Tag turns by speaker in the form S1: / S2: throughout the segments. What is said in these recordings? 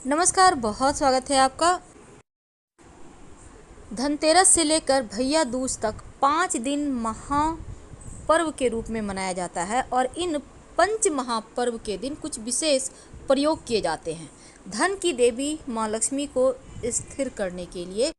S1: नमस्कार, बहुत स्वागत है आपका। धनतेरस से लेकर भैया दूज तक 5 दिन महापर्व के रूप में मनाया जाता है और इन पंच महापर्व के दिन कुछ विशेष प्रयोग किए जाते हैं। धन की देवी माँ लक्ष्मी को स्थिर करने के लिए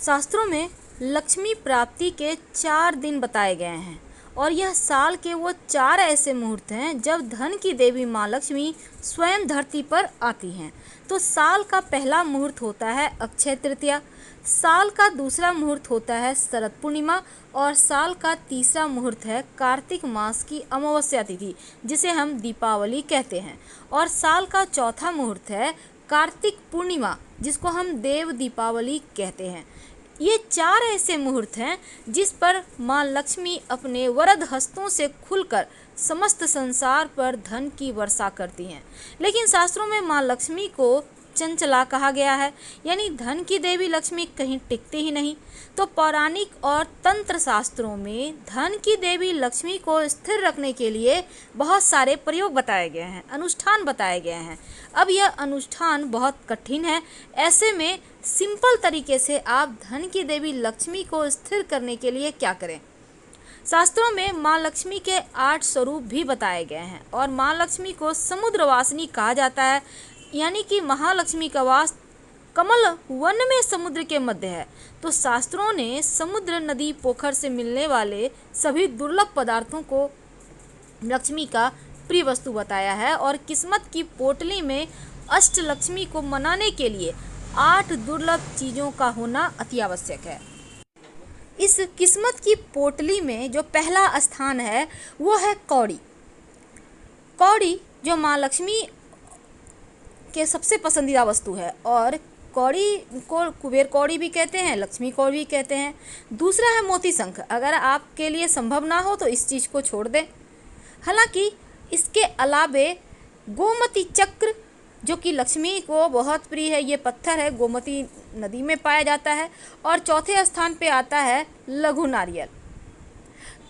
S1: शास्त्रों में लक्ष्मी प्राप्ति के 4 दिन बताए गए हैं और यह साल के वो 4 ऐसे मुहूर्त हैं जब धन की देवी माँ लक्ष्मी स्वयं धरती पर आती हैं। तो साल का पहला मुहूर्त होता है अक्षय तृतीया, साल का दूसरा मुहूर्त होता है शरद पूर्णिमा और साल का तीसरा मुहूर्त है कार्तिक मास की अमावस्या तिथि जिसे हम दीपावली कहते हैं और साल का चौथा मुहूर्त है कार्तिक पूर्णिमा जिसको हम देव दीपावली कहते हैं। ये 4 ऐसे मुहूर्त हैं जिस पर माँ लक्ष्मी अपने वरद हस्तों से खुलकर समस्त संसार पर धन की वर्षा करती हैं। लेकिन शास्त्रों में माँ लक्ष्मी को चंचला कहा गया है, यानी धन की देवी लक्ष्मी कहीं टिकती ही नहीं। तो पौराणिक और तंत्र शास्त्रों में धन की देवी लक्ष्मी को स्थिर रखने के लिए बहुत सारे प्रयोग बताए गए हैं, अनुष्ठान बताए गए हैं। अब यह अनुष्ठान बहुत कठिन है, ऐसे में सिंपल तरीके से आप धन की देवी लक्ष्मी को स्थिर करने के लिए क्या करें। शास्त्रों में माँ लक्ष्मी के 8 स्वरूप भी बताए गए हैं और माँ लक्ष्मी को समुद्रवासिनी कहा जाता है, यानी कि महालक्ष्मी का वास कमल वन में समुद्र के मध्य है। तो शास्त्रों ने समुद्र, नदी, पोखर से मिलने वाले सभी दुर्लभ पदार्थों को लक्ष्मी का प्रिय वस्तु बताया है और किस्मत की पोटली में अष्टलक्ष्मी को मनाने के लिए 8 दुर्लभ चीज़ों का होना अति आवश्यक है। इस किस्मत की पोटली में जो पहला स्थान है वो है कौड़ी। कौड़ी जो माँ लक्ष्मी के सबसे पसंदीदा वस्तु है और कौड़ी को कुबेर कौड़ी भी कहते हैं, लक्ष्मी कौड़ी भी कहते हैं। दूसरा है मोती शंख। अगर आपके लिए संभव ना हो तो इस चीज़ को छोड़ दें। हालांकि इसके अलावे गोमती चक्र जो कि लक्ष्मी को बहुत प्रिय है, ये पत्थर है, गोमती नदी में पाया जाता है। और चौथे स्थान पे आता है लघु नारियल।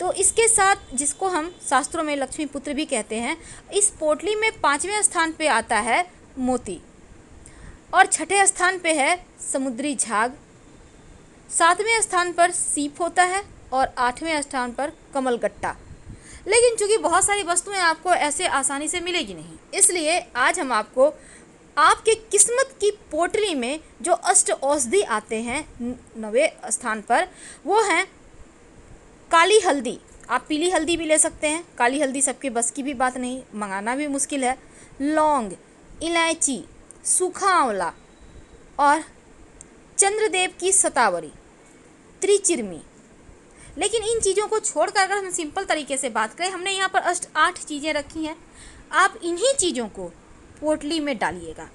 S1: तो इसके साथ जिसको हम शास्त्रों में लक्ष्मी पुत्र भी कहते हैं, इस पोटली में 5वें स्थान पे आता है मोती और 6ठे स्थान पे है समुद्री झाग। 7वें स्थान पर सीप होता है और 8वें स्थान पर कमलगट्टा। लेकिन चूंकि बहुत सारी वस्तुएं आपको ऐसे आसानी से मिलेगी नहीं, इसलिए आज हम आपको आपके किस्मत की पोटली में जो अष्ट औषधि आते हैं 9वें स्थान पर, वो हैं काली हल्दी। आप पीली हल्दी भी ले सकते हैं, काली हल्दी सबके बस की भी बात नहीं, मंगाना भी मुश्किल है। लौंग, इलायची, सूखा आंवला और चंद्रदेव की शतावरी, त्रिचिरमी। लेकिन इन चीज़ों को छोड़कर अगर हम सिंपल तरीके से बात करें, हमने यहाँ पर 8 चीज़ें रखी हैं, आप इन्हीं चीज़ों को पोटली में डालिएगा।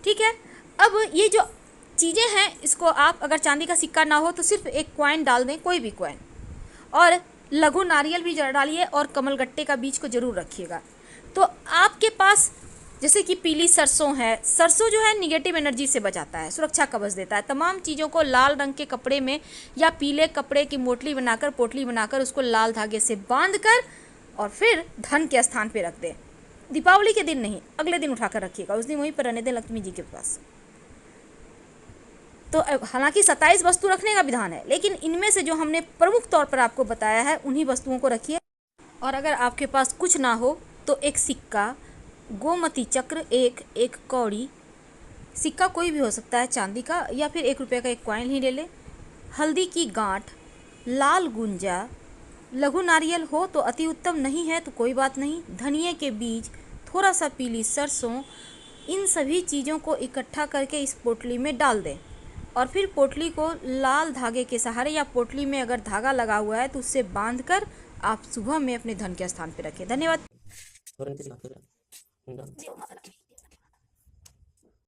S1: ठीक है। अब ये जो चीज़ें हैं इसको आप अगर चांदी का सिक्का ना हो तो सिर्फ एक कॉइन डाल दें, कोई भी कॉइन, और लघु नारियल भी डालिए और कमलगट्टे का बीज को ज़रूर रखिएगा। तो आपके पास जैसे कि पीली सरसों है, सरसों जो है निगेटिव एनर्जी से बचाता है, सुरक्षा कवच देता है। तमाम चीज़ों को लाल रंग के कपड़े में या पीले कपड़े की पोटली बनाकर उसको लाल धागे से बांधकर और फिर धन के स्थान पे रख दें। दीपावली के दिन नहीं, अगले दिन उठाकर रखिएगा, उस दिन वहीं पर रहने दें लक्ष्मी जी के पास। तो हालांकि 27 वस्तु रखने का विधान है, लेकिन इनमें से जो हमने प्रमुख तौर पर आपको बताया है उन्हीं वस्तुओं को रखिए। और अगर आपके पास कुछ ना हो तो एक सिक्का, गोमती चक्र, एक कौड़ी, सिक्का कोई भी हो सकता है चांदी का, या फिर 1 रुपये का एक कॉइन ही ले ले, हल्दी की गांठ, लाल गुंजा, लघु नारियल हो तो अति उत्तम, नहीं है तो कोई बात नहीं, धनिये के बीज, थोड़ा सा पीली सरसों, इन सभी चीज़ों को इकट्ठा करके इस पोटली में डाल दें और फिर पोटली को लाल धागे के सहारे या पोटली में अगर धागा लगा हुआ है तो उससे बांधकर आप सुबह में अपने धन के स्थान पर रखें। धन्यवाद।